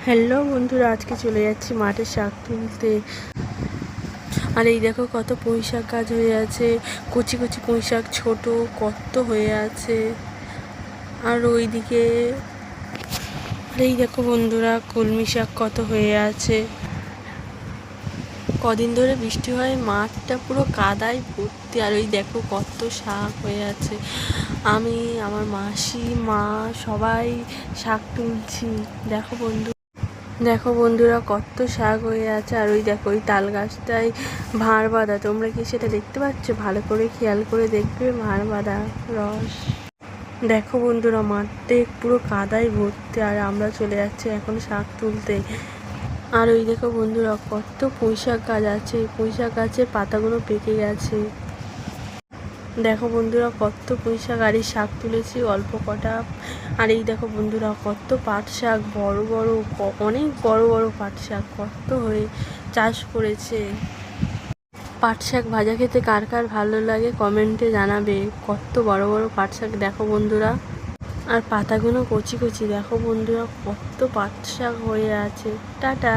Hello বন্ধুরা, আজকে চলে যাচ্ছি মাঠে শাক তুলতে। আর এই দেখো কত পুঁই শাক গাছ হয়ে আছে, কচি কচি পুঁই শাক ছোট কত হয়ে আছে। আর ওইদিকে এই দেখো বন্ধুরা কলমি শাক কত হয়ে আছে। কদিন ধরে বৃষ্টি হয় মাঠটা পুরো কাদায় ভর্তি। আর ওই দেখো কত শাক হয়ে আছে। আমি, আমার মাসি, মা সবাই শাক তুলছি। দেখো বন্ধুরা কত শাক হয়ে আছে। আর ওই দেখো ওই তাল গাছটায় ভাঁড় বাঁধা, তোমরা কি সেটা দেখতে পাচ্ছ? ভালো করে খেয়াল করে দেখবে, ভাঁড় বাঁধা রস। দেখো বন্ধুরা মাঠে পুরো কাদায় ভর্তি, আর আমরা চলে যাচ্ছি এখন শাক তুলতে। আর ওই দেখো বন্ধুরা কত পুঁই শাক গাছ আছে, পুঁই শাক গাছের পাতাগুলো পেকে গেছে। দেখো বন্ধুরা কত পুঁই শাক, আর এই শাক তুলেছি অল্প কটা। আর এই দেখো বন্ধুরা কত পাট শাক, বড় বড়, অনেক বড় বড় পাট শাক কত হয়ে চাষ করেছে। পাট শাক ভাজা খেতে কার কার ভালো লাগে কমেন্টে জানাবে। কত বড় বড় পাট শাক দেখো বন্ধুরা, আর পাতাগুলো কচি কচি। দেখো বন্ধুরা কত পাট শাক হয়ে আছে। টাটা।